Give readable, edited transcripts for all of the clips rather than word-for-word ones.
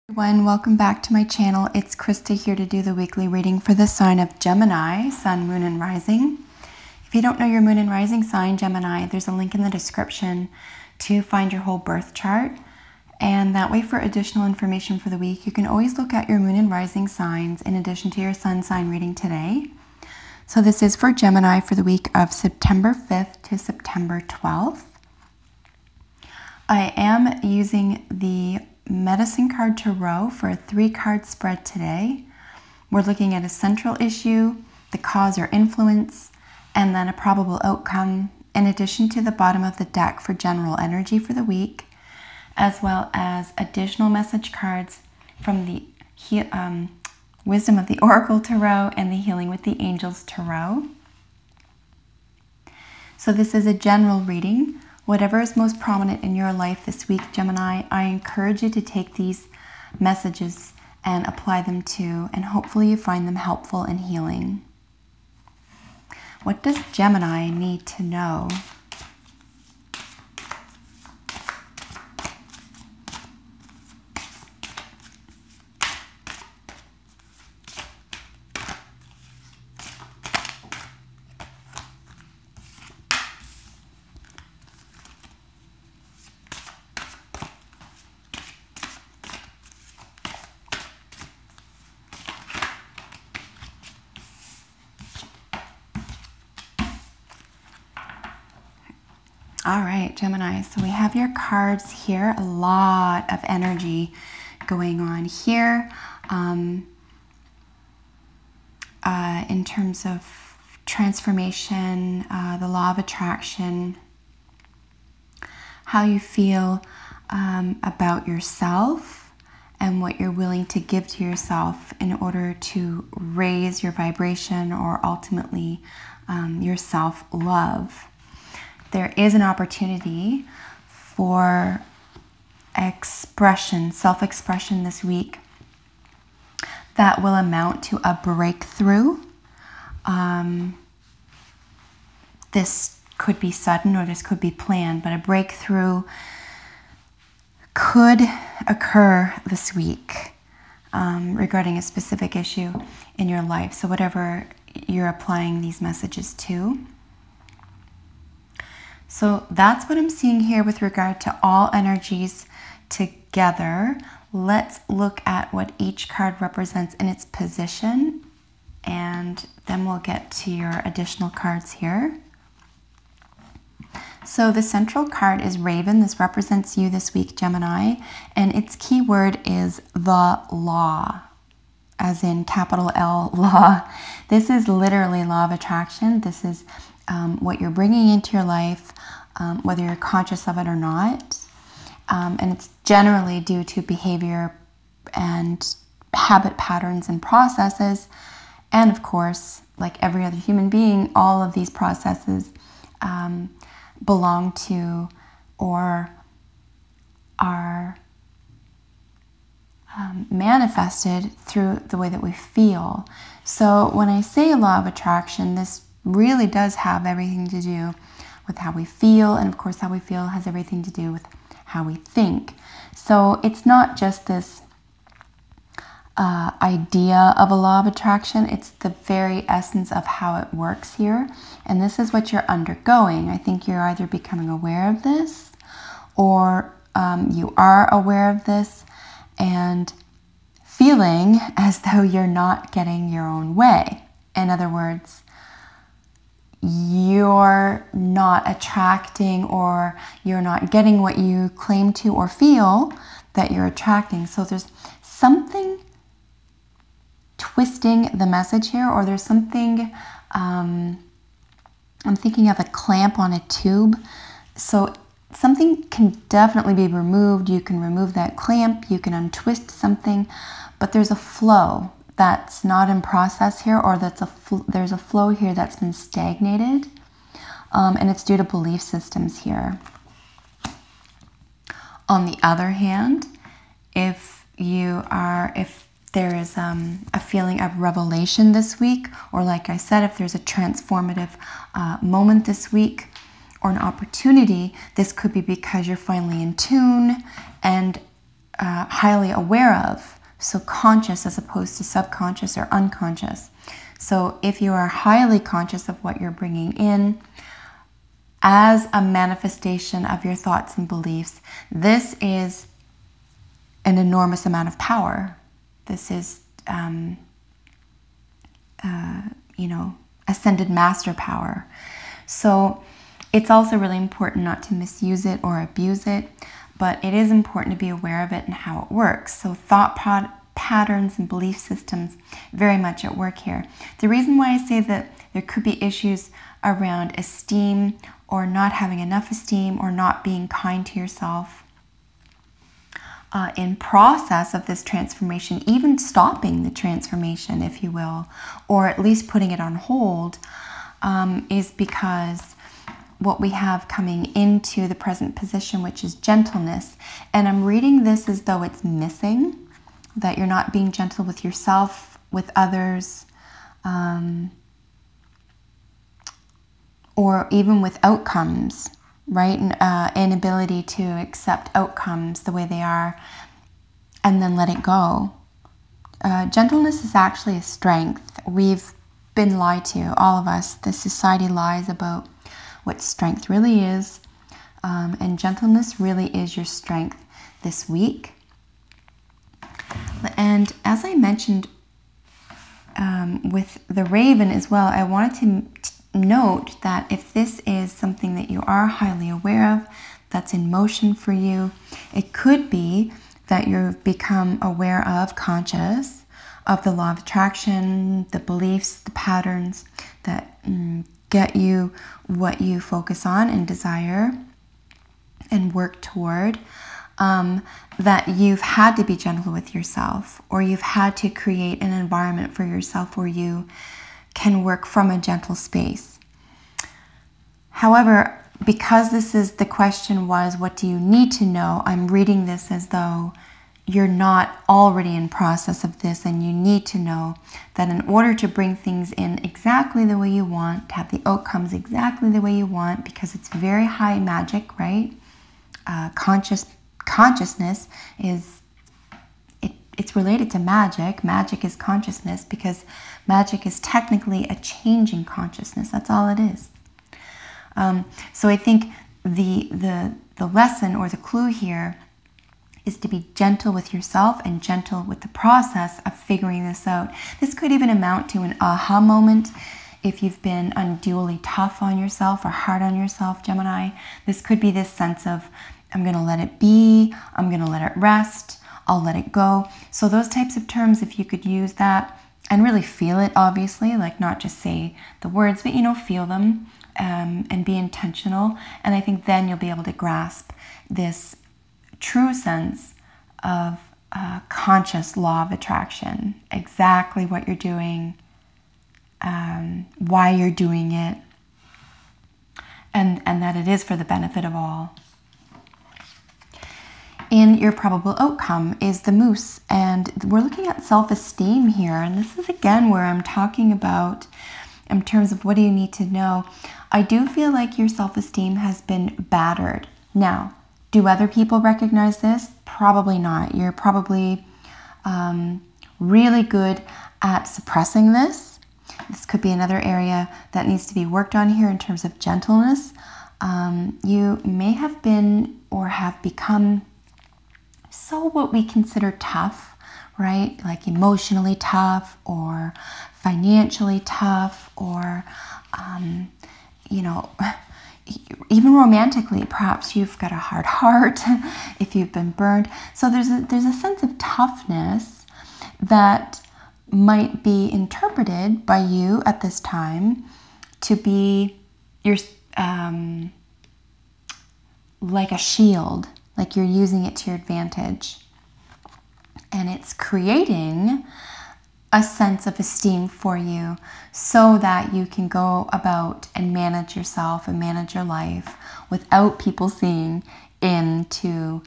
Everyone, welcome back to my channel. It's Krista here to do the weekly reading for the sign of Gemini, Sun, Moon, and Rising. If you don't know your Moon and Rising sign, Gemini, there's a link in the description to find your whole birth chart. And that way, for additional information for the week, you can always look at your Moon and Rising signs in addition to your Sun sign reading today. So this is for Gemini for the week of September 5th to September 12th. I am using the Medicine Card Tarot for a 3-card spread today. We're looking at a central issue, the cause or influence, and then a probable outcome, in addition to the bottom of the deck for general energy for the week, as well as additional message cards from the Wisdom of the Oracle Tarot and the Healing with the Angels Tarot. So this is a general reading. Whatever is most prominent in your life this week, Gemini, I encourage you to take these messages and apply them to, and hopefully you find them helpful and healing. What does Gemini need to know? All right, Gemini, so we have your cards here. A lot of energy going on here in terms of transformation, the law of attraction, how you feel about yourself and what you're willing to give to yourself in order to raise your vibration or ultimately your self-love. There is an opportunity for expression, self-expression this week that will amount to a breakthrough. This could be sudden or this could be planned, but a breakthrough could occur this week regarding a specific issue in your life. So whatever you're applying these messages to. So that's what I'm seeing here with regard to all energies together. Let's look at what each card represents in its position, and then we'll get to your additional cards here. So the central card is Raven. This represents you this week, Gemini, and its key word is the law, as in capital L, law. This is literally law of attraction. This is what you're bringing into your life, whether you're conscious of it or not. And it's generally due to behavior and habit patterns and processes. And of course, like every other human being, all of these processes belong to or are manifested through the way that we feel. So when I say law of attraction, this really does have everything to do with how we feel, and of course how we feel has everything to do with how we think. So it's not just this idea of a law of attraction, it's the very essence of how it works here, and this is what you're undergoing. I think you're either becoming aware of this, or you are aware of this and feeling as though you're not getting your own way. In other words, you're not attracting, or you're not getting what you claim to or feel that you're attracting. So there's something twisting the message here, or there's something, I'm thinking of a clamp on a tube. So something can definitely be removed. You can remove that clamp, you can untwist something, but there's a flow that's not in process here, or there's a flow here that's been stagnated, and it's due to belief systems here. On the other hand, if there is a feeling of revelation this week, or like I said, if there's a transformative moment this week or an opportunity, this could be because you're finally in tune and highly aware of. So conscious as opposed to subconscious or unconscious. So if you are highly conscious of what you're bringing in as a manifestation of your thoughts and beliefs, this is an enormous amount of power. This is, ascended master power. So it's also really important not to misuse it or abuse it, but it is important to be aware of it and how it works. So thought patterns and belief systems very much at work here. The reason why I say that there could be issues around esteem or not having enough esteem or not being kind to yourself in process of this transformation, even stopping the transformation, if you will, or at least putting it on hold, is because what we have coming into the present position, which is gentleness. And I'm reading this as though it's missing, that you're not being gentle with yourself, with others, or even with outcomes, right? Inability to accept outcomes the way they are and then let it go. Gentleness is actually a strength. We've been lied to, all of us. The society lies about what strength really is, and gentleness really is your strength this week. And as I mentioned with the raven as well, I wanted to note that if this is something that you are highly aware of, that's in motion for you, it could be that you've become aware of, conscious of the law of attraction, the beliefs, the patterns that get you what you focus on and desire and work toward, that you've had to be gentle with yourself, or you've had to create an environment for yourself where you can work from a gentle space. However, because this is the question was, what do you need to know? I'm reading this as though you're not already in process of this, and you need to know that in order to bring things in exactly the way you want, to have the outcomes exactly the way you want, because it's very high magic, right? Consciousness is, it's related to magic. Magic is consciousness, because magic is technically a changing consciousness. That's all it is. So I think the lesson or the clue here is to be gentle with yourself and gentle with the process of figuring this out. This could even amount to an aha moment if you've been unduly tough on yourself or hard on yourself, Gemini. This could be this sense of, I'm going to let it be, I'm going to let it rest, I'll let it go. So those types of terms, if you could use that and really feel it, obviously, like not just say the words, but feel them and be intentional. And I think then you'll be able to grasp this true sense of conscious law of attraction, exactly what you're doing, why you're doing it, and that it is for the benefit of all. And your probable outcome is the moose, and we're looking at self-esteem here, and this is again where I'm talking about in terms of what do you need to know. I do feel like your self-esteem has been battered. Now, do other people recognize this? Probably not. You're probably really good at suppressing this. This could be another area that needs to be worked on here in terms of gentleness. You may have been or have become so what we consider tough, right? Like emotionally tough or financially tough, or, even romantically, perhaps you've got a hard heart if you've been burned. So there's a sense of toughness that might be interpreted by you at this time to be your like a shield, like you're using it to your advantage. And it's creating a sense of esteem for you so that you can go about and manage yourself and manage your life without people seeing into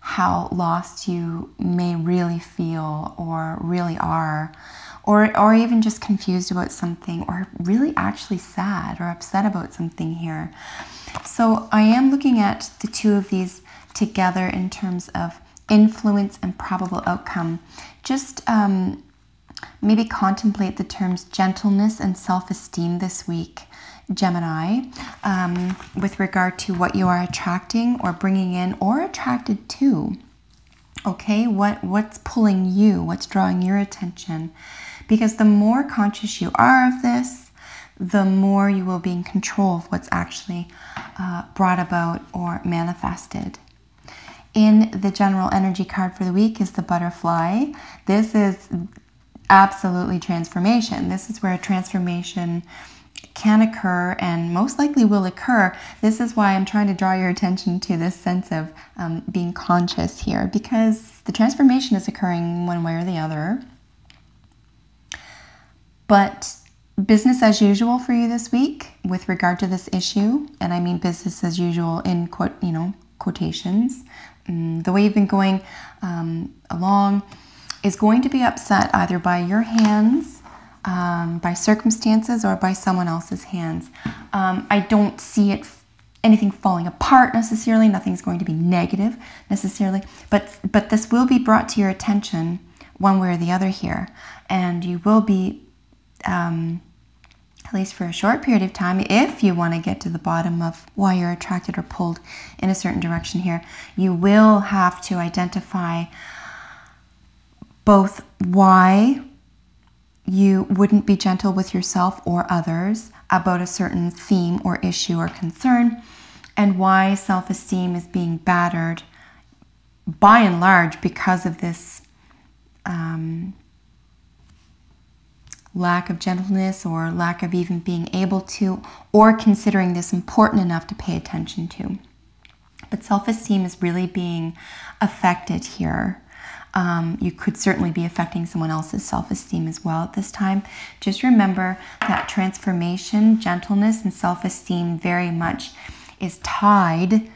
how lost you may really feel or really are, or even just confused about something, or really actually sad or upset about something here. So I am looking at the two of these together in terms of influence and probable outcome. Just maybe contemplate the terms gentleness and self-esteem this week, Gemini, with regard to what you are attracting or bringing in or attracted to. Okay, what's pulling you? What's drawing your attention? Because the more conscious you are of this, the more you will be in control of what's actually brought about or manifested. In the general energy card for the week is the butterfly. This is absolutely transformation. This is where a transformation can occur and most likely will occur. This is why I'm trying to draw your attention to this sense of being conscious here, because the transformation is occurring one way or the other. But business as usual for you this week with regard to this issue, and I mean business as usual in quotations. The way you've been going along is going to be upset either by your hands, by circumstances, or by someone else's hands. I don't see anything falling apart necessarily. Nothing's going to be negative necessarily, but this will be brought to your attention one way or the other here, and you will be at least for a short period of time, if you want to get to the bottom of why you're attracted or pulled in a certain direction here, you will have to identify both why you wouldn't be gentle with yourself or others about a certain theme or issue or concern, and why self-esteem is being battered by and large because of this lack of gentleness or lack of even being able to or considering this important enough to pay attention to. But self-esteem is really being affected here. You could certainly be affecting someone else's self-esteem as well at this time. Just remember that transformation, gentleness, and self-esteem very much is tied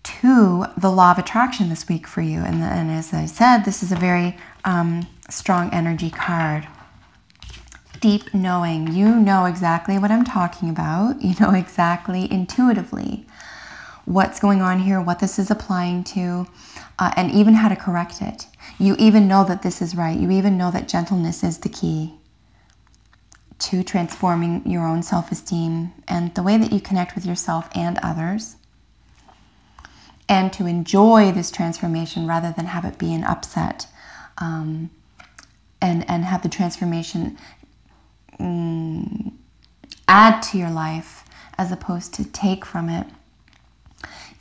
to the law of attraction this week for you. And as I said, this is a very strong energy card. Deep knowing. You know exactly what I'm talking about. You know exactly intuitively what's going on here, what this is applying to, and even how to correct it. You even know that this is right. You even know that gentleness is the key to transforming your own self-esteem and the way that you connect with yourself and others, and to enjoy this transformation rather than have it be an upset, and have the transformation add to your life as opposed to take from it.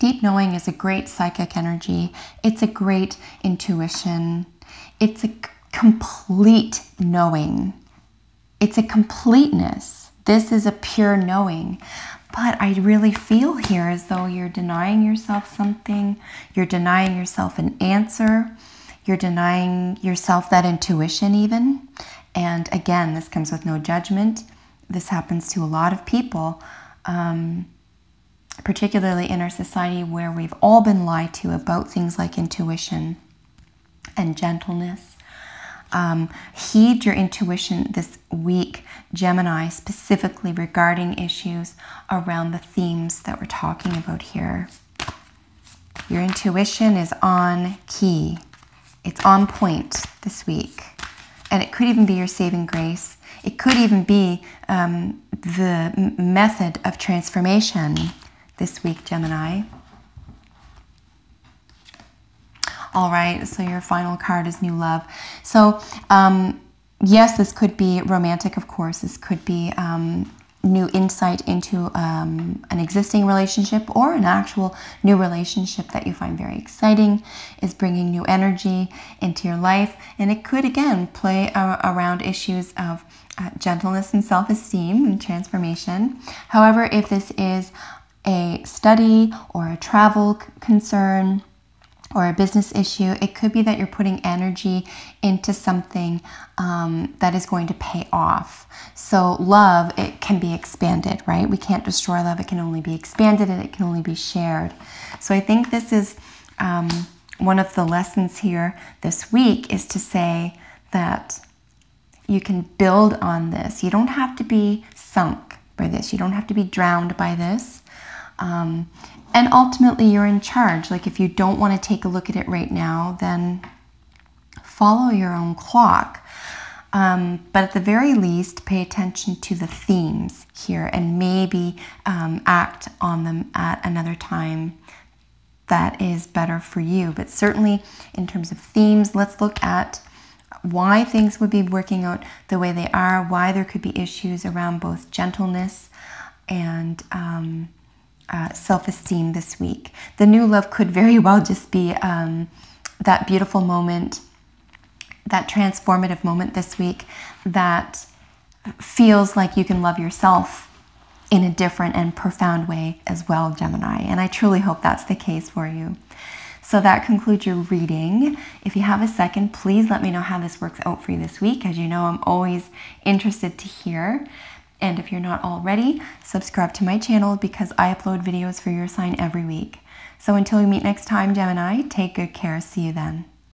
Deep knowing is a great psychic energy. It's a great intuition. It's a complete knowing. It's a completeness. This is a pure knowing. But I really feel here as though you're denying yourself something. You're denying yourself an answer. You're denying yourself that intuition even. And again, this comes with no judgment. This happens to a lot of people, particularly in our society where we've all been lied to about things like intuition and gentleness. Heed your intuition this week, Gemini, specifically regarding issues around the themes that we're talking about here. Your intuition is on key. It's on point this week. And it could even be your saving grace. It could even be the method of transformation this week, Gemini. All right, so your final card is new love. So yes, this could be romantic, of course. This could be new insight into an existing relationship or an actual new relationship that you find very exciting, is bringing new energy into your life. And it could, again, play around issues of gentleness and self-esteem and transformation. However, if this is a study or a travel concern or a business issue, it could be that you're putting energy into something that is going to pay off. So love, it can be expanded, right? We can't destroy love. It can only be expanded and it can only be shared. So I think this is one of the lessons here this week, is to say that you can build on this. You don't have to be sunk by this. You don't have to be drowned by this. And ultimately, you're in charge. Like, if you don't want to take a look at it right now, then follow your own clock. But at the very least, pay attention to the themes here and maybe act on them at another time that is better for you. But certainly in terms of themes, let's look at why things would be working out the way they are, why there could be issues around both gentleness and self-esteem this week. The new love could very well just be that beautiful moment, that transformative moment this week that feels like you can love yourself in a different and profound way as well, Gemini. And I truly hope that's the case for you. So that concludes your reading. If you have a second, please let me know how this works out for you this week. As you know, I'm always interested to hear. And if you're not already, subscribe to my channel because I upload videos for your sign every week. So until we meet next time, Gemini, take good care. See you then.